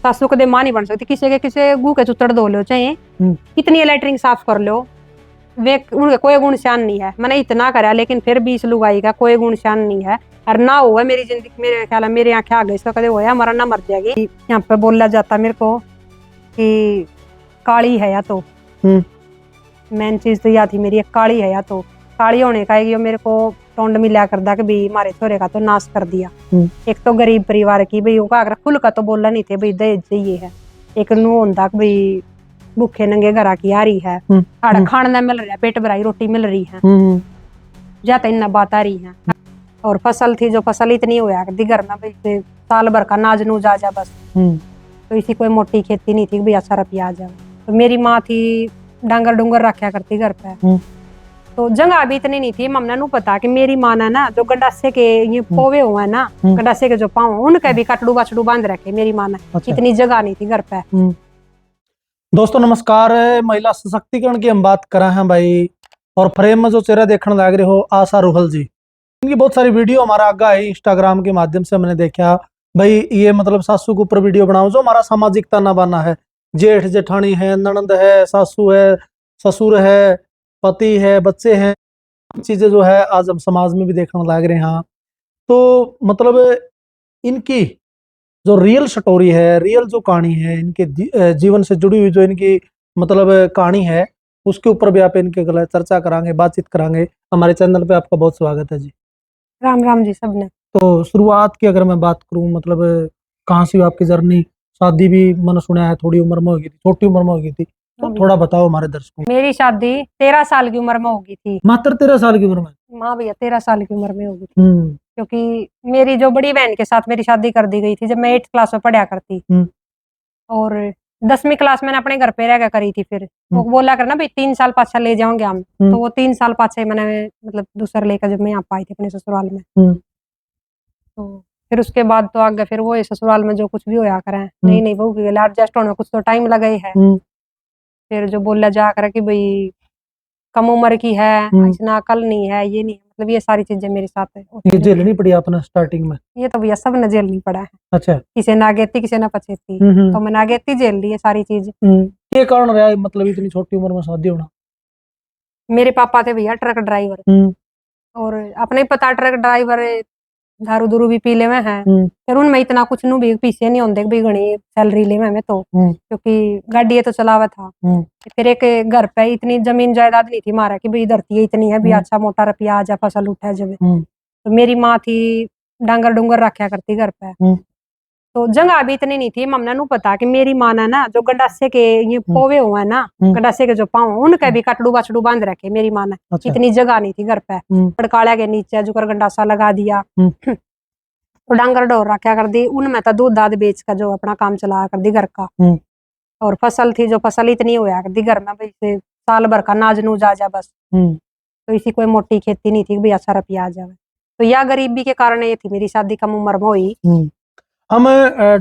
सासू कदे मां नहीं बन सकती। किसी गू के चुतड़ धो लो चाहे कितनी लैटरिन साफ कर लो, वे उनके कोई गुण शान नहीं है। मैंने इतना करा लेकिन फिर भी इस लुगाई का कोई गुण शान नहीं है। और ना हुआ मेरी जिंदगी, मेरे ख्याल मेरे आंखें आ गई इसका कदे होया हमारा ना मर जाएगी। यहाँ पे बोला जाता मेरे को कि काली है या तो मेन चीज तो यह थी मेरी, एक काली है या तो काली होने का ये मेरे को टोंड मिला कर दा कि भाई हमारे छोरे का तो नाश कर दिया। एक तो गरीब परिवार की भाई उनका खुल का तो बोला नहीं थे भाई दहेज चाहिए है। एक नू होंदा कि भाई भूखे नंगे घरा की आ रही है, आड़ा खाना मिल रहा है, पेट भराई रोटी मिल रही है, जाता इन्ना बात आ रही है। और फसल थी जो फसल इतनी होया करती घर में भाई साल भर का नाज नूज आ जा बस। तो इसी कोई मोटी खेती नहीं थी भाई अच्छा रुपया आ जाए। तो मेरी माँ थी डांगर डूंगर रखा करती घर पे, तो जगह भी इतनी नहीं थी। ममना नू पता कि मेरी माँ ने ना जो गंडासे के ये पोवे हुए ना, गंडासे के जो पाँव उनके भी कटड़ू बछड़ू बांध रखे मेरी माँ ने। अच्छा। इतनी जगह नहीं थी घर पे। दोस्तों नमस्कार, महिला सशक्तिकरण की हम बात कर रहे हैं भाई। और फ्रेम में जो चेहरा देखने लग रहे हो आशा रुहल जी, इनकी बहुत सारी वीडियो हमारा आगे आई इंस्टाग्राम के माध्यम से। हमने देखा भाई ये मतलब सासू के ऊपर वीडियो बनाओ जो हमारा सामाजिक ताना बाना है। जेठ जेठानी है, ननंद है, सासू है, ससुर है, पति है, बच्चे हैं, चीजें जो है आज हम समाज में भी देखने लग रहे हैं। तो मतलब इनकी जो रियल स्टोरी है, रियल जो कहानी है, इनके जीवन से जुड़ी हुई जो इनकी मतलब कहानी है, उसके ऊपर भी आप इनके गला चर्चा करांगे, बातचीत करांगे। हमारे चैनल पे आपका बहुत स्वागत है जी। राम राम जी सबने। तो शुरुआत की अगर मैं बात करूं, मतलब कहाँ से आपकी जर्नी, शादी भी मैंने सुना है थोड़ी उम्र में हो गई थी, छोटी उम्र में हो गई थी, तो थोड़ा बताओ हमारे दर्शकों। मेरी शादी 13 साल की उम्र में हो गई थी। मात्र 13 साल की उम्र में? हाँ भैया 13 साल की उम्र में हो गई थी। क्योंकि मेरी जो बड़ी बहन के साथ मेरी शादी कर दी गई थी जब मैं 8th क्लास में पढ़ा करती। और 10वीं क्लास मैंने अपने घर पे रह करी थी। फिर वो बोला करना भाई 3 साल पाछा ले जाओगे हम। तो वो 3 साल पाछे मैंने मतलब दूसरा लेकर जब मैं यहाँ पाई थी अपने ससुराल में। तो फिर उसके बाद तो आगे फिर वो ससुराल में जो कुछ भी होया करे नहीं वो एडजस्ट होने कुछ तो टाइम लगा ही है। फिर जो बोला जा कर कि भाई कम उम्र की है, इतना अकल नहीं है, ये नहीं, मतलब ये सारी चीजें मेरे साथ है। ये झेलनी पड़ी आपने स्टार्टिंग में? ये तो भैया सब ने झेलनी पड़ा है। अच्छा। किसी ने आगेती किसी ने पछेती, तो मैंने आगेती झेल ली है सारी चीज। ये कारण रहा मतलब इतनी छोटी उम्र में शादी होना? मेरे पापा थे भैया ट्रक ड्राइवर, और अपने पता ट्रक ड्राइवर दारू दूरू भी पी ले में है। फिर उनमें इतना कुछ नू भी पीछे नहीं होंगे भी घनी सैलरी ले में तो, क्योंकि गाड़ी तो चलावा था। फिर एक घर पे इतनी जमीन जायदाद नहीं थी मारा कि भाई धरती इतनी है भी अच्छा मोटा रुपया आ जा फसल उठा जब। तो मेरी माँ थी डांगर डूंगर रखा करती घर पे, तो जगह भी इतनी नहीं थी। ममना नू पता कि मेरी माँ ने ना जो गंडासे के ये पोवे हुए ना, गंडासे के जो पाँव उनके भी कटड़ू बछड़ू बांध रखे मेरी माँ ने। अच्छा। इतनी जगह नहीं थी घर पे। पड़काड़ा के नीचे जुकर गंडासा लगा दिया, तो डांगर डोर रखा कर दी। उनमें तो दूध दाद बेच कर जो अपना काम चलाया कर दी घर का। और फसल थी जो फसल इतनी होया कर दी घर में भाई साल भर का नाज नूज आ जा बस। तो इसी कोई मोटी खेती नहीं थी भाई अच्छा रुपया आ जाए। तो यह गरीबी के कारण ये थी मेरी शादी कम उम्र में हुई। हम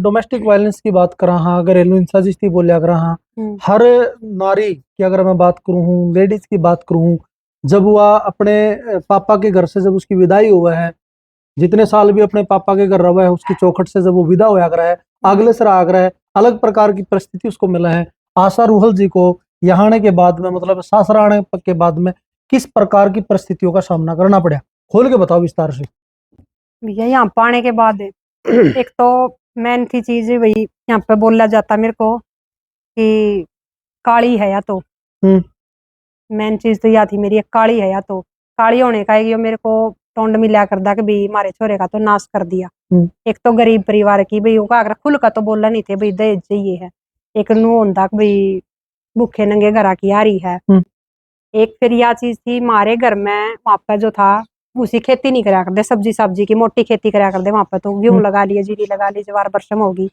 डोमेस्टिक वायलेंस की बात कर रहा, घरेलू हिंसा जिसकी बोलिया कर रहा, हर नारी की अगर मैं बात करूँ, लेडीज की बात करूँ, जब वह अपने पापा के घर से जब उसकी विदाई हुआ है, जितने साल भी अपने पापा के घर रहा है, उसकी चौखट से जब वो विदा होया कर है, अगले सर आग रहा है, अलग प्रकार की परिस्थिति उसको मिला है। आशा रुहल जी को यहाँ आने के बाद में, मतलब सासर आने के बाद में किस प्रकार की परिस्थितियों का सामना करना पड़ा, खोल के बताओ विस्तार से। भैया यहाँ पाने के बाद एक तो मेन थी चीज वही, यहाँ पे बोला जाता मेरे को कि काली है या तो मेन चीज तो यह थी मेरी, एक काली है या तो काली होने का ये मेरे को टोंड मिला कर दा कि भाई हमारे छोरे का तो नाश कर दिया। एक तो गरीब परिवार की भाई उनका अगर खुल का तो बोला नहीं थे भाई दहेज चाहिए है। एक नू होंदा कि भाई भूखे नंगे घरा की आ रही है। एक फिर यह चीज थी हमारे घर में वहां पर जो था उसी खेती नहीं करा करते, सब्जी सब्जी की मोटी खेती करा करते वहां पर। तो गेहूं लगा लिए, जीरी लगा ली, ज्वार बरसम होगी।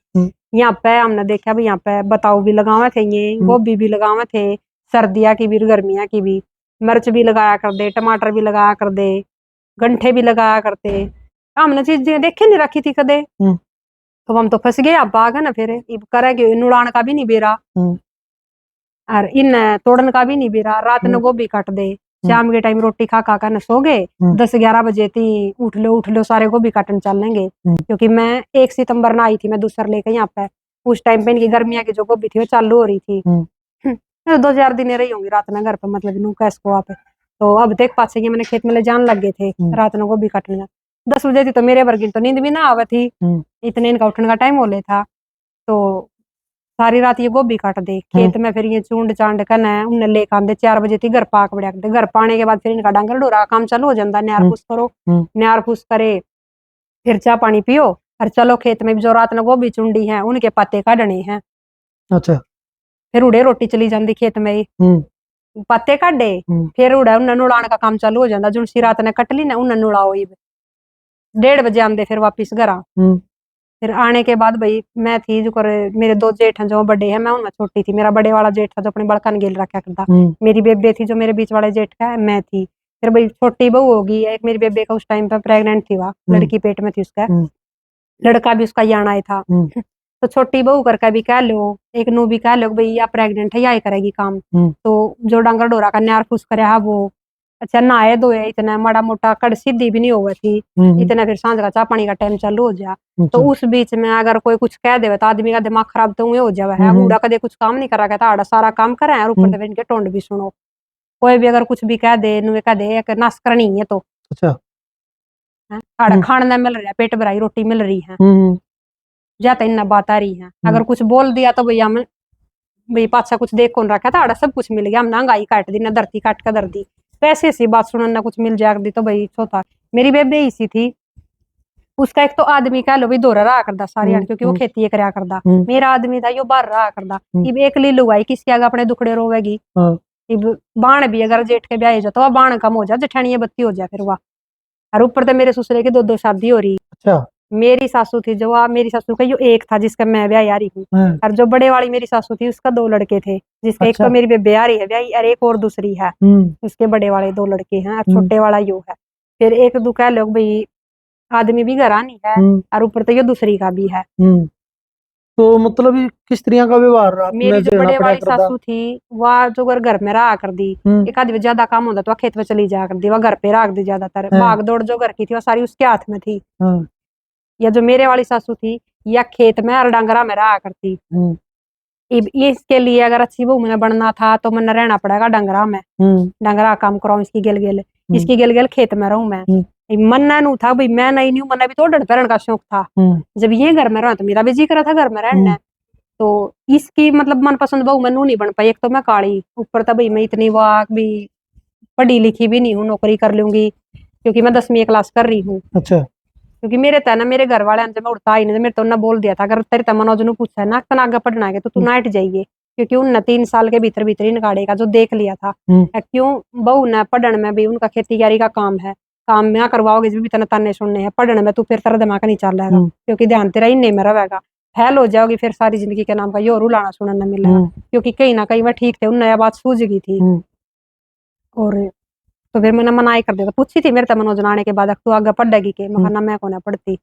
यहाँ पे हमने देखा भी यहाँ पे बताऊ भी लगावे थे, ये गोभी भी लगावे थे, सर्दिया की भी गर्मिया की भी, मिर्च भी लगाया कर दे, टमाटर भी लगाया कर दे, गंठे भी लगाया करते। हमने चीजें देखे नहीं रखी थी कदे। तो हम तो फंस गए। अब बाग है ना फिर करेंगे, नुड़ान का भी नहीं बेरा और इन तोड़न का भी नहीं बेरा। रात में गोभी काट दे, शाम के टाइम रोटी खा खा कर सो गए, 10-11 बजे थी उठ लो सारे गोभी काटन चल लेंगे। क्योंकि मैं 1 सितंबर ना आई थी मैं दूसर लेके यहाँ पे, उस टाइम पे इनकी गर्मियां की जो गोभी थी वो चालू हो रही थी। 2-4 दिन रही होंगी रात में घर पे, मतलब नू कैस को पे। तो अब देख पासे कि मैंने खेत में ले जान लग गए थे रात में गोभी काटने। 10 बजे थी तो मेरे वर्गी तो नींद भी ना आवे थी, इतने इनका उठने का टाइम हो ले था। तो सारी रात ये गोभी काट दे खेत में, फिर ये चूंड चांड करना है उन्हें लेकर आंदे। 4 बजे थी घर पाक बढ़िया करते, घर पाने के बाद फिर इनका डांगर डोरा का काम चालू हो जाता। न्यार फूस करो, न्यार फूस करे, फिर चाय पानी पियो और चलो खेत में जो रात में गोभी चुंडी है उनके पत्ते काटने हैं। अच्छा। फिर उड़े रोटी चली जाती खेत में ही, पत्ते काटे फिर उड़ा उन्हें नुड़ाने का काम चालू हो जाता। जो सी रात ने कट ली ना उन्हें नुड़ाओ। 1:30 बजे आंदे फिर वापिस घर। फिर आने के बाद भाई मैं थी जो कर, मेरे 2 जेठ हैं जो बड़े हैं, मैं उनमें छोटी थी। मेरा बड़े वाला जेठ था जो अपने बड़का ने गेल रखा करता। मेरी बेबे थी जो मेरे बीच वाले जेठ का है, मैं थी। फिर भाई छोटी बहू होगी एक मेरी बेबे का, उस टाइम पे प्रेग्नेंट थी, वह लड़की पेट में थी उसका, लड़का भी उसका यहाँ आया था। तो छोटी बहू करके भी कह लो, एक नू भी कह लो भाई या प्रेग्नेंट है या ही करेगी काम। तो जो डांगर डोरा का न्यार फूस करे है वो अच्छा नहाए धोए, इतना माड़ा मोटा कड़ सीधी भी नहीं हुआ थी इतना। फिर सांझ का चाह पानी का टाइम चालू हो जाए। तो उस बीच में अगर कोई कुछ कह दे तो आदमी का दिमाग खराब तो हो जावे है। बूढ़ा कदे कुछ काम नहीं करा कहता आड़ा सारा काम करे और ऊपर से इनके टोंड भी सुनो। कोई भी अगर कुछ भी कह दे नुए कह दे नाश करनी है तो अच्छा आड़ा खाना मिल रहा है, पेट भराई रोटी मिल रही है, जाता इन बात आ रही है। अगर कुछ बोल दिया तो भैया हम भाई पाछा कुछ देख कौन रखा था, आड़ा सब कुछ मिल गया, हम महंगाई काट दी ना धरती काट कर दर दी। पैसे सी बात सुनना ना कुछ मिल जाग दी तो भाई छोटा। मेरी बेबे इसी थी, उसका एक तो आदमी कह लो भी दौरा रहा करदा सारी क्योंकि वो खेती करया करदा। मेरा आदमी था यो बाहर रहा करदा। इब एक ली लुगाई किसके आगे अपने दुखड़े रोवेगी। इब बाण भी अगर जेठ के ब्याह जाता बाण कम हो जा, जेठानी बत्ती हो जाए फिर वाह। और ऊपर तो मेरे ससुरे की 2-2 शादी हो रही। अच्छा। मेरी सासू थी जो मेरी सासू का यो एक था जिसका मैं ब्याह आ रही हूँ, और जो बड़े वाली मेरी सासू थी उसका 2 लड़के थे, जिसका एक तो मेरी बेबे आ रही है ब्याह और एक और दूसरी है, उसके बड़े वाले 2 लड़के हैं और छोटे वाला यो है। फिर एक दो कह लोग भाई आदमी भी घर आनी है और ऊपर तो ये दूसरी का भी है। तो मतलब किस तरह का व्यवहार रहा? मेरी जो बड़े वाली सासू थी वह जो घर में रहा कर दी, एक आदमी ज्यादा काम होता तो वह खेत में चली जा कर दी, वह घर पे रख दी। ज्यादातर भाग दौड़ जो घर की थी वह सारी उसके हाथ में थी। या जो मेरे वाली सासू थी या खेत में और डांगरा में रहा करती। इसके लिए अगर अच्छी बहू मैंने बनना था तो मैंने रहना पड़ेगा डंगरा में, डंगरा काम कराऊं इसकी गेल गेल, इसकी गेल गेल खेत में रहूं मैं। मन्ना नू था भाई मैं नहीं मन्ना भी तो डर पैरण का शौक था। जब ये घर में रहा तो मेरा भी जी करा था घर में रहना। तो इसकी मतलब मनपसंद बहू मैं नू नहीं बन पाई। एक तो मैं काली, ऊपर तो भाई मैं इतनी वाक भी पढ़ी लिखी भी नहीं हूँ, नौकरी कर लूंगी क्योंकि मैं 10वीं क्लास कर रही हूँ। अच्छा। क्योंकि मेरे तना मेरे घर वाले मैं उड़ता ही नहीं, मेरे तो उन्हें बोल दिया था अगर तेरे मनोज ने पूछा है ना तना आगे पढ़ना है तो तू नाइट जाइए, क्योंकि उन 3 साल के भीतर भीतर ही निकालेगा जो देख लिया था। क्यों बहू न पढ़न में भी उनका खेती बाड़ी का काम है, काम में करवाओगे भी तना ताने सुनने हैं, पढ़ने में तू फिर तेरा दिमाग नहीं चल रहा क्योंकि ध्यान तेरा इन्ने में रहेगा, फैल हो जाओगी फिर सारी जिंदगी के नाम का यो रुलाना सुनना मिलेगा। क्योंकि कहीं ना कहीं वह ठीक थे, उन नया बात सूझ गई थी। और तो फिर मैंने मनाई कर दिया, पूछी थी मेरे तक मनोज आने के बाद तू आगे पढ़ेगी के, मैं मैं को ना पढ़ती।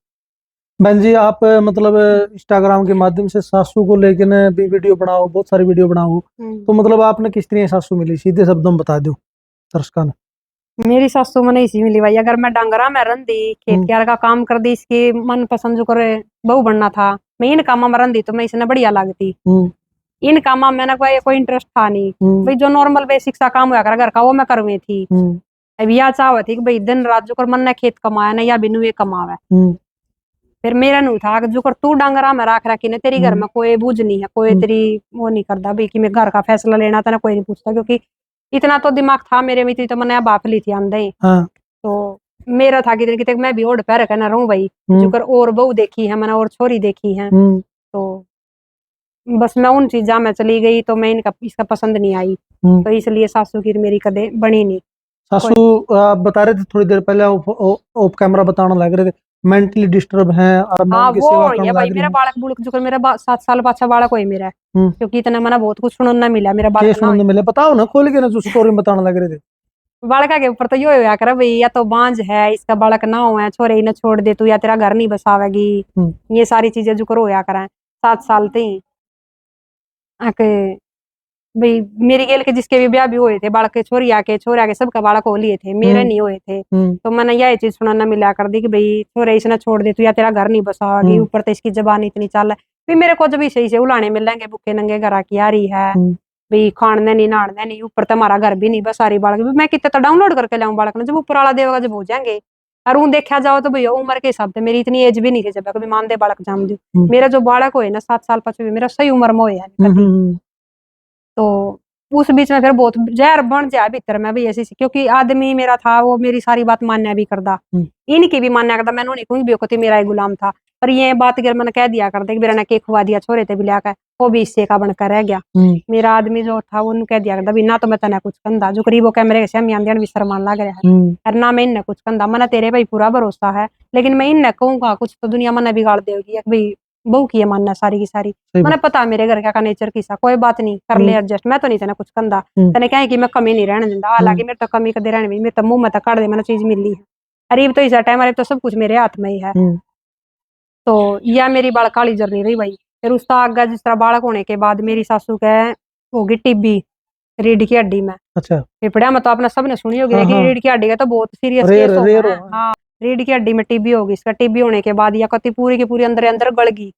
बहन जी आप मतलब इंस्टाग्राम के माध्यम से सासू को लेकर भी वीडियो बनाओ, बहुत सारी वीडियो बनाओ, तो मतलब आपने किस तरह सासू मिली? सीधे शब्दों में बता दो दर्शकों ने। मेरी सासू मैंने इसी मिली भाई, अगर मैं डांगरा में रंदी खेत क्यार का काम कर दी, इसकी मन पसंद जो करे बहू बनना था, मैं इन कामा में रंदी तो मैं इसने बढ़िया लगती। इन कामा में ना कोई इंटरेस्ट था नहीं भाई, जो नॉर्मल बेसिक सा काम हुआ कर घर का वो मैं करवी थी। अब यह चाहती थी कि भाई दिन रात जो कर मन ने खेत कमाया ना या बिनु ये कमावे। फिर मेरा नू था जो कर तू डांगरा में राख रखी ने, तेरी घर में कोई बूझ नहीं है, कोई तेरी वो नहीं करता भाई कि मैं घर का फैसला लेना था ना कोई नहीं पूछता, क्योंकि इतना तो दिमाग था मेरे में, तो मैंने बाप ली थी आंदे। तो मेरा था कि कितने मैं भी ओढ़ पैर कहना रहूं भाई, जो कर और बहू देखी है मैंने और छोरी देखी है, तो बस मैं उन चीजा में चली गई तो मैं इसका पसंद नहीं आई, तो इसलिए सासू की मेरी कदे बनी नहीं। सासू आप बता रहे थे थोड़ी देर पहले ऑफ कैमरा बताने लग रहे थे मेंटली डिस्टर्ब हैं और हाँ वो ये भाई मेरा बालक बुलक जो मेरा 7 साल पाछा बालक होई मेरा, क्योंकि इतना मना बहुत कुछ सुनना मिला मेरा बालक ना मिले। बताओ ना खोल के ना जो स्टोरी बताने लग रहे थे। बालका के ऊपर तो यो होया कर भाई या तो बांझ है इसका बालक ना हो छोरे इन्हें छोड़ दे तू, या तेरा घर नहीं बसावेगी, ये सारी चीजें जो करो होया करें 7 साल थे भाई। मेरी गेल के जिसके भी ब्याह भी हुए थे बालक के छोरी आके सबका बालक हो लिए थे, मेरे नहीं हुए थे। तो मैंने यह चीज सुनाना मिला कर दी कि भाई छोरे इसने छोड़ दे तू या तेरा घर नहीं बसाओगी, ऊपर तो इसकी जबान इतनी चाल है। भी मेरे को जब भी सही से उलाने मिलेंगे भूखे नंगे घर की आ रही है भी खाने नहीं नहाने नहीं, ऊपर तो हमारा घर भी नहीं, बस सारी बालक मैं कितने तो डाउनलोड करके लाऊं बालक ने, जब ऊपर वाला देगा जब हो जाएंगे। और ऊँ देखा जाओ तो भैया उम्र के हिसाब से मेरी इतनी एज भी नहीं थी जब कभी मान दे बालक जाम दू। मेरा जो बालक हो ना 7 साल 5 मेरा सही उम्र में हो। तो उस बीच में फिर बहुत जहर बन जाए भीतर में भी ऐसी, क्योंकि आदमी मेरा था वो मेरी सारी बात मान्या भी करदा, इनकी भी मान्या करदा, मैंने नहीं कहूंगी भी मेरा ही गुलाम था, पर ये बात अगर मैंने कह दिया करते कि मेरा ने के खुआ दिया छोरे ते भी लाकर, वो भी इससे का बनकर रह गया। मेरा आदमी जो था वो कह दिया करता भी ना तो मैं तना कुछ कंधा, जो करीब कैमरे से हम भी शर्मान लग रहा है, और ना मैं इन्हें कुछ कंधा, मैंने तेरे भाई पूरा भरोसा है, लेकिन मैं इन्हें कहूंगा कुछ तो दुनिया मैंने बिगाड़ देगी भाई, बहू की है मानना सारी की सारी, मैंने पता मेरे घर का नेचर किसा, कोई बात नहीं कर ले एडजस्ट, मैं तो नहीं तना कुछ कंधा, तने क्या है कि मैं कमी नहीं रहने देता, हालांकि मेरे तो कमी कदे रहने मेरे तो मुंह में तो काट दे मैंने चीज मिली है, अरीब तो इस टाइम अरीब तो सब कुछ मेरे हाथ में ही है। तो यह मेरी बाल काली जर्नी रही भाई। फिर उसका आगे जिस तरह बालक होने के बाद मेरी सासू के होगी टीबी रीढ़ की हड्डी में। अच्छा, फेफड़े में तो आपने सबने सुनी होगी, लेकिन रीढ़ की हड्डी का तो बहुत सीरियस केस हो गया। हाँ, रीढ़ की हड्डी में टीबी होगी, इसका टीबी होने के बाद या कति पूरी की पूरी अंदर अंदर गड़ गई,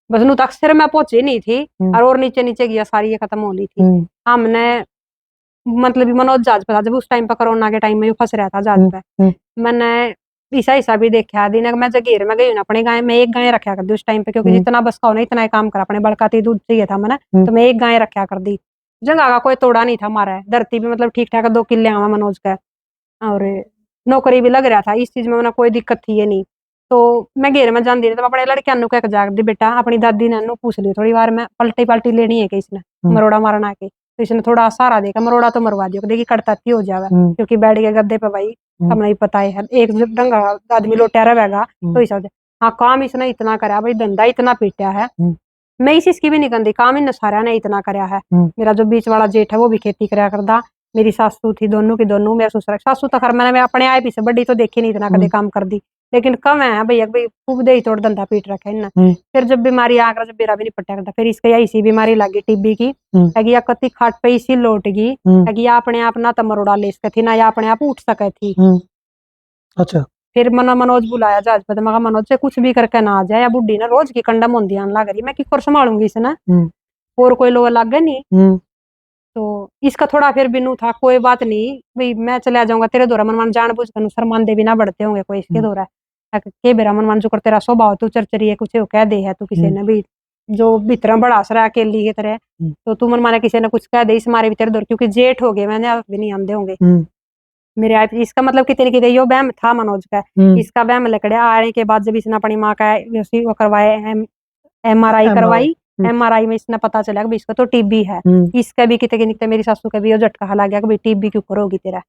बस नू तक सिर में पहुंची नहीं थी, और नीचे नीचे गया सारी ये खत्म हो ली थी। हमने मतलब मनोज जहाज पे था जब उस टाइम पे कोरोना के टाइम में फंस रहा था जहाज पे, मैंने ईसा ईसा भी देखा दिन मैं जगीर में गई ना अपने गाय में एक गाय रखा कर दी उस टाइम पे, क्योंकि जितना बस का हो ना इतना ही काम करा, अपने बड़काती दूध चाहिए था मैंने, तो मैं एक गाय रखा कर दी। जगह का कोई तोड़ा नहीं था हमारा, धरती भी मतलब ठीक ठाक 2 किले आवा मनोज का, और नौकरी भी लग रहा था, इस चीज में मैंने कोई दिक्कत थी ये नहीं। तो मैं घेर में जाती रही, तो अपने लड़के अनु कह जाग दी बेटा अपनी दादी ने पूछ ली थोड़ी बार, मैं पलटी पलटी लेनी है कि इसने मरोड़ा मारना के, तो इसने थोड़ा सहारा देकर मरोड़ा तो मरवा दियो, देखिए कड़ताती हो जाएगा, क्योंकि बैठ के गद्दे पे भाई हमें नहीं पता है एक ढंग आदमी लोटा रहेगा तो हिसाब से। हाँ, काम इसने इतना करा भाई, धंधा इतना पीटा है, मैं इस इसकी भी नहीं करती, काम इन सारा ने इतना करा है। मेरा जो बीच वाला जेठ है वो भी खेती करा करदा, मेरी सासू थी दोनों की दोनों, मेरा ससुर सासू तो खैर मैंने अपने आए पीछे बड़ी तो देखी नहीं इतना कदे काम कर दी, लेकिन कम है भैया भाई खूब दे तोड़ धंधा पीट रखा है ना। फिर जब बीमारी आकर जब मेरा भी नहीं पट्टा करता, फिर इसका इसी बीमारी लगी टीबी की, या कति खाट पे इसी लौट गई, या अपने आप ना तो मरोड़ा ले सके थी ना या अपने आप उठ सके थी। अच्छा, फिर मना मनोज बुलाया जहाज पे, मगर मनोज से कुछ भी करके ना आ जाए, या बुढ़ी ना रोज की कंडम होंदी आने लग रही, मैं किकर संभालूंगी इसे, और कोई लोग लग गए नहीं। तो इसका थोड़ा फिर बिनू था, कोई बात नहीं भाई मैं चला जाऊंगा तेरे द्वारा, मनमान जान बुझ कर शर्मान दे भी ना बढ़ते होंगे कोई इसके द्वारा के बेरा मनमान जो कर तेरा स्वभाव तू चरचरी है कुछ कह दे है, तू किसी ने भी जो भीतर बड़ा सरा अकेली की तरह, तो तू मन माने किसी ने कुछ कह दे इस मारे भी तेरे द्वारा, क्योंकि जेठ हो गए मैंने भी नहीं आंदे होंगे मेरे आप, इसका मतलब कितने कितने यो वहम था मनोज का, इसका वहम लकड़े आने के बाद जब इसने अपनी माँ का वो करवाए MRI करवाई, MRI में इसने पता चला कि इसका तो टीबी है, इसका भी कितने कितने मेरी सासू का भी वो झटका लग गया कि भाई टीबी क्यों ऊपर होगी तेरा।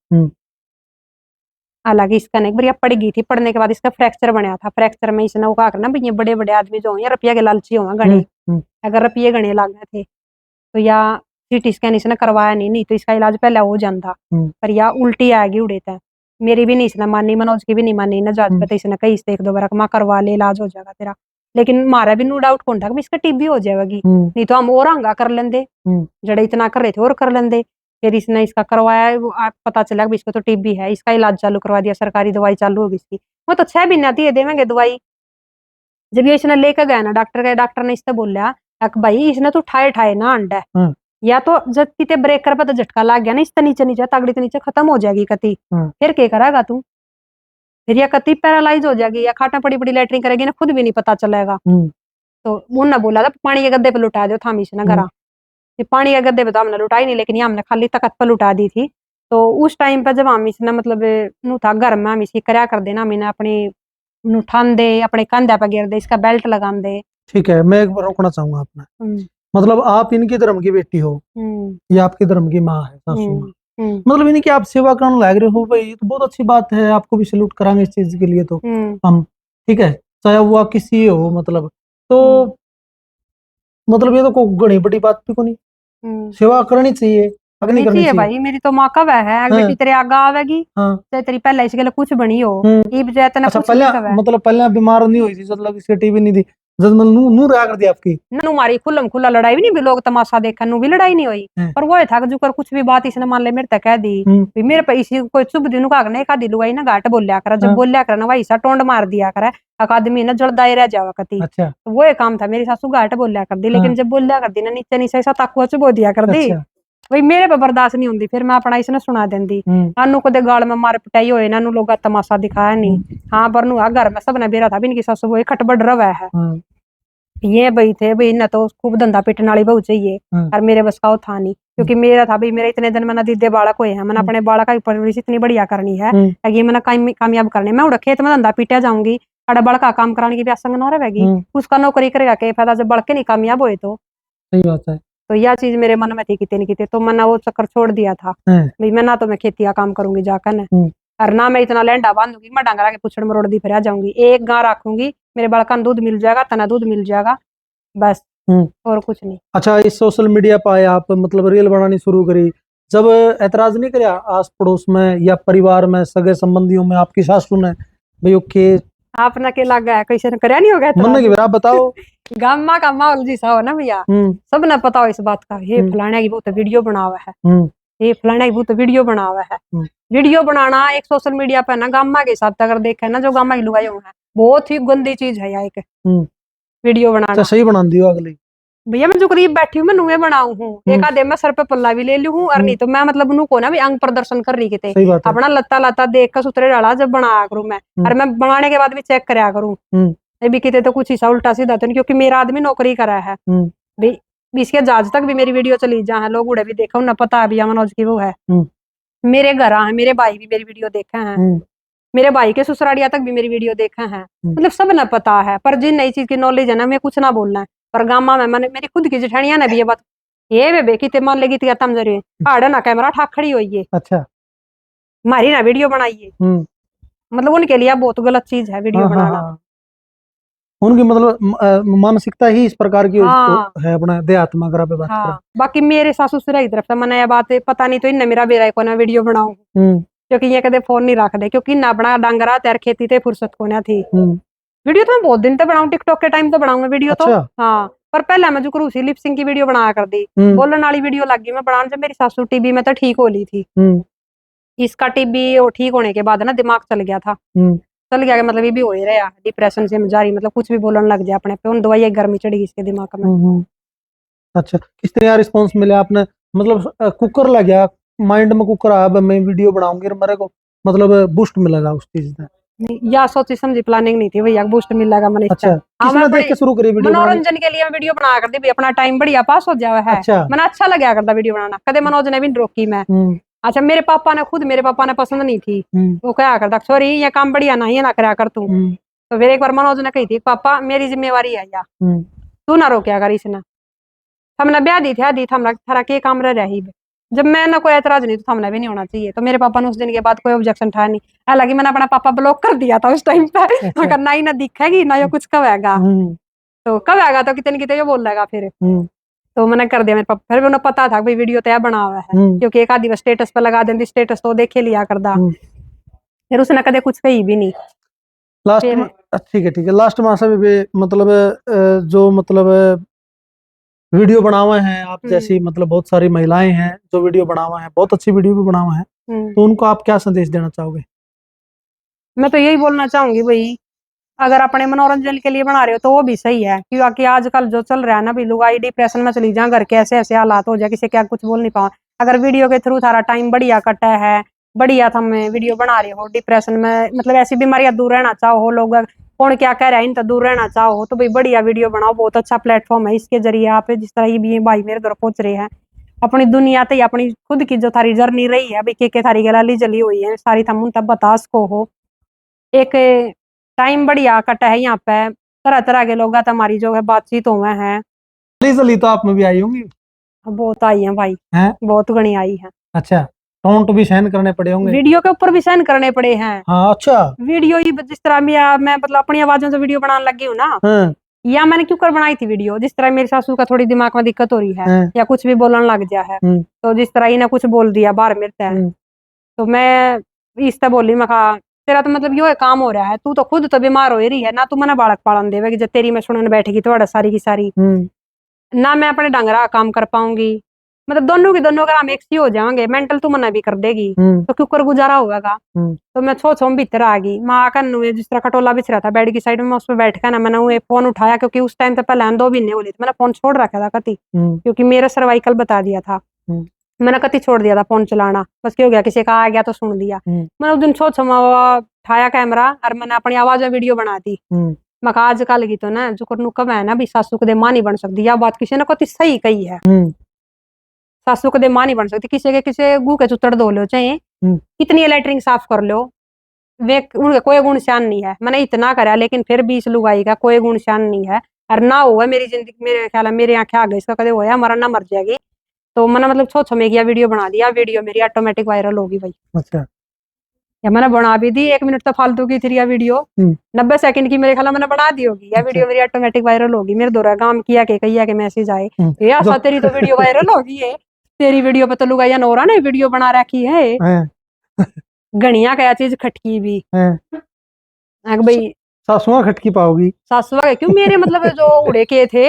हालांकि इसका नहीं बढ़िया पड़ गई थी, पढ़ने के बाद इसका फ्रैक्चर बना था, फ्रैक्चर में इसने वो कहा करना भाई ये बड़े बड़े आदमी जो हैं रुपया के लालची होंगे गणे, अगर रुपये गणे लग गए थे तो या CT स्कैन इसने करवाया नहीं तो इसका इलाज पहले हो जाता, पर या उल्टी आएगी उड़े था, मेरी भी नहीं इसने मानी, मनोज की भी नहीं मानी ना, जांच पे इसने कही इससे 1-2 बार माँ करवा ले इलाज हो जाएगा तेरा, लेकिन मारा भी नो डाउट कौन था कि इसका टीबी हो जाएगी, नहीं तो हम और हंगा कर लेंदे, जड़े इतना कर रहे थे और कर लेंदे। फिर इसने इसका करवाया, वो पता चला कि इसको तो टीबी है, इसका इलाज चालू करवा दिया, सरकारी दवाई चालू होगी इसकी, वो तो 6 महीने दिए देवेंगे दवाई। जब ये इसने लेकर गया ना डॉक्टर ने इससे बोला भाई इसने तो ठाए ना अंडा, या तो जब किते ब्रेकर पे तो झटका लग गया ना इस नीचे नीचे तगड़ी के नीचे खत्म हो जाएगी कति, फिर क्या करेगा तू, फिर या कति पैरालाइज हो जाएगी या खाटा पड़ी पड़ी लैटरिन करेगी ना, खुद भी नहीं पता चलेगा। तो उन्होंने बोला था पानी के गद्दे पे लुटा दो थामी से ना घरा, पानी के गद्दे पे तो हमने लुटाई नहीं, लेकिन हमने खाली तकत पर लुटा दी थी। तो उस टाइम पर जब हम इसने मतलब नु था घर में हम इसी करया कर देना, हमने अपनी नुठान दे अपने कंधे पर गिर दे, इसका बेल्ट लगा दे। ठीक है, मैं एक बार रोकना चाहूंगा आपने, मतलब आप इनकी धर्म की बेटी हो, ये आपके धर्म की माँ है सासू माँ, मतलब इनकी आप सेवा करने लग रहे हो भाई, तो बहुत अच्छी बात है, आपको भी सैल्यूट करांगे इस चीज के लिए तो हम, ठीक है, चाहे वो किसी हो, मतलब तो मतलब ये तो कोई घनी बड़ी बात भी को नहीं, सेवा करनी चाहिए, करनी चाहिए भाई, मेरी तो माँ कब है बेटी तेरे आगे आवेगी, चाहे तेरी पहले इसके लिए कुछ बनी हो, अच्छा, पहले मतलब पहले बीमार नहीं हुई थी, मतलब इसकी टीबी नहीं थी, जब मतलब नू रहा कर दिया आपकी नू मारी खुल्लम खुल्ला लड़ाई भी नहीं भी लोग तमाशा देखा नू भी लड़ाई नहीं हुई। पर वो था कि जो कर कुछ भी बात इसने मान ले मेरे तक कह दी भी मेरे पे इसी कोई शुभ दिन का नहीं का दिलू ना घाट बोलिया कर जब बोलिया कर ना वही सा टोंड मार दिया कर अकादमी ना जलदाई रह जावा कती। अच्छा तो वो काम था मेरी सासू घाट बोलिया कर दी लेकिन जब बोलिया कर दी ना नीचे नीचे ऐसा ताकू चुबो दिया कर दी वही मेरे पे बर्दाश्त नहीं होती फिर मैं अपना इसने सुना देंदी अनु को दे गाल में मार पिटाई होए ना लोग तमाशा दिखाया नहीं। हाँ पर नु घर में सब ने बेरा था भी इनकी सासू वो खटबड़ रवा है ये भाई थे भाई न तो खूब धंधा पिटने वाली बहू चाहिए और मेरे बस का वो था नहीं क्योंकि मेरा था भाई मेरे इतने दिन में दीदे बालक हुए हैं मैंने अपने बालक की परवरिश इतनी बढ़िया करनी है ये मैंने कामयाब करनी मैं उड़ा खेत में धंधा पीटा जाऊंगी अड़ा बड़का काम कराने की भी आसंग न रहेगी उसका नौकरी करेगा क्या फायदा जब बढ़ के नहीं कामयाब हुए तो सही बात है। तो यह चीज मेरे मन में थी कितने नहीं कितने तो मैंने वो चक्कर छोड़ दिया था भाई मैं ना तो मैं खेती का काम करूंगी जाकर न और ना मैं इतना लैंडा बांधूंगी मैं डांगरा के पुछड़ मरोड़ दी फिर आ जाऊंगी एक गां रखूंगी मेरे बड़का दूध मिल जाएगा तना दूध मिल जाएगा बस और कुछ नहीं। अच्छा इस सोशल मीडिया पर आप मतलब रील बनानी शुरू करी जब ऐतराज नहीं करया आस पड़ोस में या परिवार में सगे संबंधियों में आपकी सासू ने भाई ओके आपने के लग गया कैसे करया नहीं हो गया मन की आप बताओ गामा का माहौल जैसा हो ना भैया सब ने पता हो इस बात का ये फलाने की बहुत वीडियो बनावा है ये फलाने की बहुत वीडियो बनावा है वीडियो बनाना एक सोशल मीडिया पे ना गामा के हिसाब से अगर देखे ना जो गामा की लुगाई है बहुत ही गंदी चीज है एक वीडियो बनाना। सही बना दियो अगली भैया मैं जो करीब बैठी हूँ मैं नुए बनाऊ हूँ एक आधे मैं सर पे पल्ला भी ले लू हूँ और नहीं तो मैं मतलब नु को ना भी अंग प्रदर्शन कर रही किते अपना लत्ता लत्ता देख कर सुतरे डाला जब बनाया करूँ मैं और मैं बनाने के बाद भी चेक कराया करूँ भी किते तो कुछ हिस्सा उल्टा सीधा तो क्योंकि मेरा आदमी नौकरी करा है भी इसके जहाज तक भी मेरी वीडियो चली जा है लोग उड़े भी देखा ना पता अभी मनोज की वो है मेरे घर है मेरे भाई भी मेरी वीडियो देखा है मेरे भाई के ससुरालिया तक भी मेरी वीडियो देखा है मतलब सब ना पता है पर जिन नई चीज की नॉलेज है ना मैं कुछ ना बोलना है पर गामा में मैंने मेरी खुद की जेठानिया ने भी ये बात ये बेबे की मान लेगी तो तम जरिए हाड़ ना कैमरा ठाक खड़ी हुई है अच्छा मारी ना वीडियो बनाइए मतलब उनके लिए बहुत गलत चीज है वीडियो बनाना उनकी मतलब मानसिकता ही इस प्रकार की है अपना देहात्मा अगर आप बात करें। बाकी मेरे सासू ससुर की तरफ से मैंने यह बात पता नहीं तो इनने मेरा बेरा को ना वीडियो बनाऊ क्योंकि ये कदे फोन नहीं रख दे क्योंकि ना अपना डांगरा तैर खेती थे फुर्सत को ना थी वीडियो तो मैं बहुत दिन तक बनाऊं टिकटॉक के टाइम तो बनाऊंगा वीडियो तो हाँ पर पहले मैं जो करूँ लिप सिंक की वीडियो बनाया कर दी बोलने वाली वीडियो लगी मैं बनाने जब मेरी सासू टीबी में तो ठीक हो ली थी इसका टीबी ठीक होने के बाद ना दिमाग चल गया था चल गया मतलब ये भी हो ही रहा डिप्रेशन से जारी मतलब कुछ भी बोलने लग जाए अपने पे उन दवाई गर्मी चढ़ी इसके दिमाग में। अच्छा किस तरह रिस्पॉन्स मिला आपने मतलब कुकर लग गया माइंड में कुकर आया मैं वीडियो बनाऊंगी मेरे को मतलब बूस्ट मिलेगा उस चीज में या सोची समझी प्लानिंग नहीं थी भैया बूस्ट मिलेगा मैंने अच्छा किसने देख के शुरू करी वीडियो मनोरंजन के लिए वीडियो बनाया करती भी अपना टाइम बढ़िया पास हो जाए है मैंने अच्छा लगा करता वीडियो बनाना कदे मनोज ने भी रोकी मैं अच्छा मेरे पापा ने पसंद नहीं थी वो क्या करता सॉरी ये काम बढ़िया ना ही ना करा कर तू तो फिर एक बार मनोज ने कही थी पापा मेरी जिम्मेवारी है या तू ना रोकिया कर इसने हमने ब्याह दी थी थारा के काम रही जब मैं ना कोई एतराज नहीं तो हमने भी नहीं होना चाहिए तो मेरे पापा ने उस दिन के बाद कोई ऑब्जेक्शन था नहीं हालांकि मैंने अपना पापा ब्लॉक कर दिया था उस टाइम पे अगर ना ही ना दिखेगी ना ये कुछ कब आएगा तो कब आएगा तो कितने कितने बोल लेगा फिर तो मैंने कर दिया मेरे पापा फिर उन्हें पता था भाई वीडियो तैयार बना हुआ है क्योंकि एक आधी स्टेटस पे लगा देती स्टेटस तो देखे लिया करदा फिर उसने कदे कुछ कही भी नहीं लास्ट में ठीक है लास्ट में से भी मतलब जो मतलब वीडियो बनावे हैं आप जैसी मतलब बहुत सारी महिलाएं हैं जो वीडियो बनावा है बहुत अच्छी वीडियो भी बनावा है तो उनको आप क्या संदेश देना चाहोगे? मैं तो यही बोलना चाहूंगी भाई अगर अपने मनोरंजन के लिए बना रहे हो तो वो भी सही है क्योंकि आजकल जो चल रहा है ना भी लोग डिप्रेशन में चली जाए घर के ऐसे ऐसे हालात हो जाए किसी क्या कुछ बोल नहीं पाओ अगर वीडियो के थ्रू सारा टाइम बढ़िया कटा है बढ़िया था मैं वीडियो बना रही हो डिप्रेशन में मतलब ऐसी बीमारियां दूर रहना चाहो लोग कौन क्या कह रहा है इन तो दूर रहना चाहो तो भाई बढ़िया वीडियो बनाओ बहुत अच्छा प्लेटफॉर्म है इसके जरिए आप जिस तरह ये भी भाई मेरे घर पहुंच रहे हैं अपनी दुनिया तो अपनी खुद की जो थारी जर्नी रही है भाई के थारी गलाली जली हुई है सारी थम तब बता सको हो एक टाइम बढ़िया कटा है यहाँ पे तरह तरह के लोग हमारी जो है बातचीत हुए हैं तो आप में भी आई होंगी बहुत आई है भाई बहुत गणी आई है। अच्छा टोंट भी सहन करने पड़े होंगे वीडियो के ऊपर भी सहन करने पड़े हैं। हाँ अच्छा वीडियो ही जिस तरह मैं मतलब अपनी आवाजों से वीडियो बनाने लगी हूँ ना या मैंने क्यों कर बनाई थी वीडियो जिस तरह मेरी सासू का थोड़ी दिमाग में दिक्कत हो रही है या कुछ भी बोलने लग गया है तो जिस तरह इन्हें कुछ बोल दिया बाहर मिलता है तो मैं इस तरह बोली मैं कहा तेरा तो मतलब यो है काम हो रहा है, तू तो खुद तो बीमार हो ही रही है ना, तू मना बालक पालन देवेगी जब तेरी मैं सुनने बैठेगी थोड़ा सारी की सारी ना मैं अपने डंगरा काम कर पाऊंगी। मतलब दोनों की दोनों अगर हम एक सी हो जाएंगे मेंटल तू मना भी कर देगी तो क्यों कर गुजारा होगा। तो मैं छो भीतर आ गई माँ आकर जिस तरह खटोला बिछ रहा था बेड की साइड में, मैं उस पर बैठ कर ना मैंने वो फोन उठाया, क्योंकि उस टाइम तो पहले 2 महीने बोले थे, मैंने फोन छोड़ रखा था कति, क्योंकि मेरा सर्वाइकल बता दिया था, मैंने कति छोड़ दिया था फोन चलाना, बस क्या हो गया किसी का आ गया तो सुन दिया। मैंने उस दिन छो उठाया कैमरा और मैंने अपनी आवाज में वीडियो बना दी। मैं कहा आजकल की तो ना जो करनू कब है ना भी सासू कदे मां नहीं बन सकती, या बात किसी ने कति सही कही है। सासू कदे मां नहीं बन सकती, किसी गू के चुतड़ धो लो चाहे कितनी लैटरिंग साफ कर लो, वे उनके कोई गुण शान नहीं है। मैंने इतना करा लेकिन फिर भी इस लुगाई का कोई गुण शान नहीं है, और ना हुआ मेरी जिंदगी, मेरे ख्याल मेरे आंखें आ गई इसका कदे होया हमारा ना मर जाएगी। तो मैंने मतलब छो में किया वीडियो बना दिया, वीडियो मेरी ऑटोमेटिक वायरल होगी भाई। अच्छा, या मैंने बना भी दी, 1 मिनट तो फालतू की थी या वीडियो 90 सेकंड की मेरे ख्याल मैंने बना दी होगी, या वीडियो मेरी ऑटोमेटिक वायरल होगी। मेरे दौरा काम किया के कहिया के मैसेज आए ये आशा तेरी तो वीडियो वायरल होगी है, तेरी वीडियो पे तो लुगाइया नौरा ने वीडियो बना रखी है गणिया क्या चीज खटकी भी भाई सासुआ खटकी पाओगी सासुआ क्यों मेरे मतलब जो उड़े के थे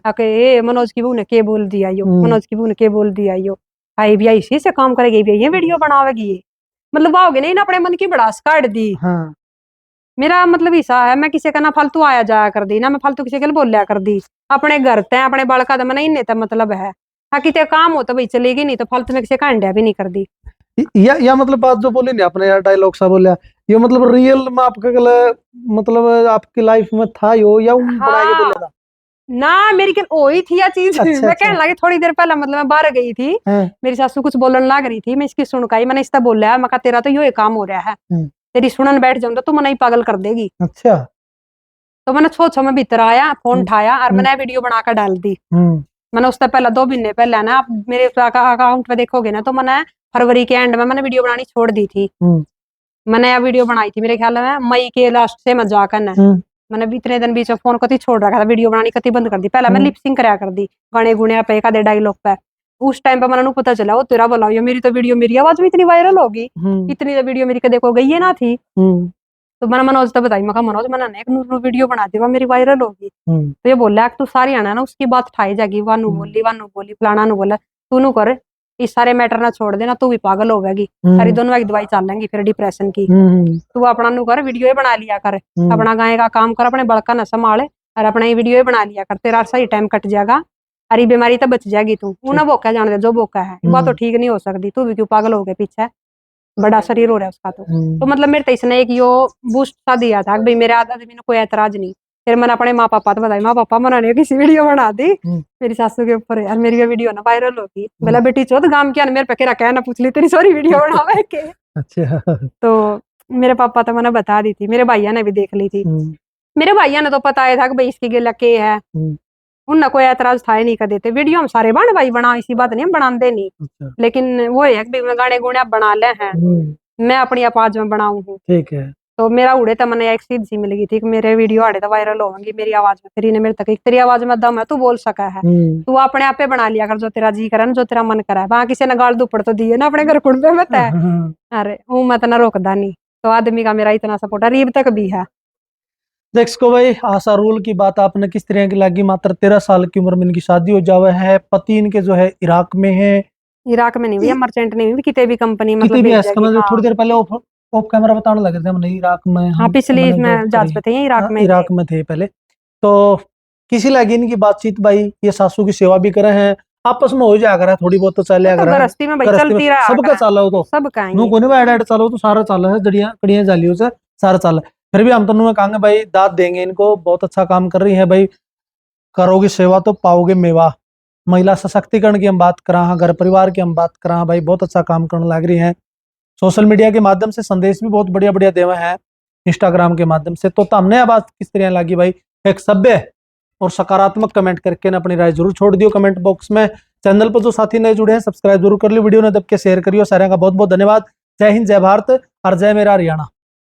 आके मनोज की बहू ने के बोल दिया यो, मनोज की बहू ने के बोल दिया यो, भाई भैया इसी से काम करेगी भैया ये वीडियो बनावेगी ये, मतलब आओगे नहीं ना अपने मन की बड़ास काट दी। हाँ। मेरा मतलब ऐसा है मैं किसी का ना फालतू आया जाया कर दी ना, मैं फालतू किसी के बोलिया कर दी, अपने घर ते अपने बालका तो मैंने इन्हें मतलब है हाँ कि काम हो तो भाई चलेगी, नहीं तो फालतू में किसी का अंडा भी नहीं कर दी। या मतलब बात जो बोले नहीं अपने यार डायलॉग सा बोलिया ये मतलब रियल में आपका मतलब आपकी लाइफ में था यो या बना के बोला था ना मेरी क्या वही थी या चीज। अच्छा, मैं कहने लगी थोड़ी देर पहले मतलब मैं बाहर गई थी मेरी सासू कुछ बोलने लग रही थी, मैं इसकी सुनकाई मैंने इसका बोला है, मैं कहा तेरा तो यो काम हो रहा है तेरी सुनन बैठ जाऊं तो तू मना ही पागल कर देगी। अच्छा, तो मैंने छो में भीतर आया फोन उठाया और मैंने वीडियो बनाकर डाल दी। मैंने उससे पहले 2 महीने पहले ना आप मेरे अकाउंट पे देखोगे ना तो मैंने फरवरी के एंड में मैंने वीडियो बनानी छोड़ दी थी। मैंने यह वीडियो बनाई थी मेरे ख्याल में मई के लास्ट से मैं जाकर मैंने भी इतने दिन बीच में फोन कति छोड़ रखा था, वीडियो बनानी कति बंद कर दी। पहले मैं लिपसिंग कराया कर दी गाने गुने पे का दे डायलॉग पे, उस टाइम पे मैंने पता चला वो तेरा बोला ये मेरी तो वीडियो मेरी आवाज में इतनी वायरल होगी, इतनी तो वीडियो मेरी कदे को गई है ना थी। तो मैंने मनोज तो बताई, मैं मनोज मैंने एक वीडियो बना दी वो मेरी वायरल होगी। तो ये बोला तू सारी आना ना उसकी बात ठाई जाएगी, वानू बोली फलाना नु बोला तू नु कर इस सारे मैटर ना छोड़ देना, तू भी पागल होगी सारी दोनों की दवाई चल लेंगी फिर डिप्रेशन की। तू अपना नु कर वीडियो बना लिया कर, अपना गाय का काम कर, अपने बड़का न संभाले और अपना ही वीडियो बना लिया कर, तेरा सही टाइम कट जाएगा अरे बीमारी तो बच जाएगी। तू उन्हें बोका जान दे जो बोका है वह तो ठीक नहीं हो सकती, तू भी क्यों पागल हो गए पीछे बड़ा शरीर हो रहा है उसका। तो मतलब मेरे तो इसने एक यो बूस्ट सा दिया था भाई मेरे आदमी ने कोई ऐतराज नहीं। फिर मैंने अपने माँ पापा तो बताई, माँ पापा मैंने किसी वीडियो बना दी मेरी सासू के ऊपर यार मेरी वीडियो ना वायरल होगी। बोला बेटी चौथ गांव क्या मेरे पे कह रहा ना पूछ ली तेरी सॉरी वीडियो बनावे के। अच्छा, तो मेरे पापा तो मैंने बता दी थी, मेरे भैया ने भी देख ली थी, मेरे भैया ने तो पता है था कि भाई इसकी गिला के है, उनने कोई ऐतराज था ही नहीं कर देते। वीडियो हम सारे बन भाई बना इसी बात नहीं हम बनाते नहीं। अच्छा। लेकिन वो है कि गाने गुणे आप बना ले हैं मैं अपनी आवाज में बनाऊं हूँ, ठीक है। तो मेरा उड़े तो मैंने एक सीध सी मिल गई थी कि मेरे वीडियो आड़े तो वायरल होंगी मेरी आवाज में। तेरी ने मेरे तक तेरी आवाज में दम है तू बोल सका है, तू अपने आप पे बना लिया कर जो तेरा जी करे जो तेरा मन करे। वहां किसी ने गाल दुपड़ तो दिए ना अपने घर कुंडे में तय अरे वो मैं तो रोकदा नहीं। तो आदमी का मेरा इतना सपोर्ट है रीब तक भी है। देखो भाई आशा रूल की बात आपने किस तरह की लगी, मात्र 13 साल की उम्र में इनकी शादी हो जावे है, पति इनके जो है इराक में है, इराक में नहीं हुई मर्चेंट नहीं हुई किसी भी कंपनी मतलब थोड़ी देर पहले ऑफ कैमरा बताने लगे थे हमने इराक में, हाँ पिछली इसमें जांच पे थे इराक में थे पहले। तो किसी लगी इनकी बातचीत भाई ये सासू की सेवा भी करे हैं, आपस में हो जाएगा थोड़ी बहुत तो चले गृहस्थी में भाई चलती रहा सबका चाला हो तो सबका नो कोने में ऐड चालो तो सारा चाला है जड़ियां कड़ियां जालियों से सारा चाला। फिर भी हम तो उन्होंने कहेंगे भाई दाद देंगे इनको, बहुत अच्छा काम कर रही है भाई, करोगे सेवा तो पाओगे मेवा। महिला सशक्तिकरण की हम बात करा हाँ, घर परिवार की हम बात करा हाँ भाई, बहुत अच्छा काम करने लग रही है। सोशल मीडिया के माध्यम से संदेश भी बहुत बढ़िया बढ़िया देवे हैं इंस्टाग्राम के माध्यम से। तो हमने अब किस तरह लगी भाई एक सभ्य और सकारात्मक कमेंट करके ना अपनी राय जरूर छोड़ दियो कमेंट बॉक्स में। चैनल पर जो साथी नए जुड़े हैं सब्सक्राइब जरूर कर लियो, वीडियो ने दब के शेयर करियो। सारे का बहुत बहुत धन्यवाद। जय हिंद, जय भारत और जय मेरा हरियाणा।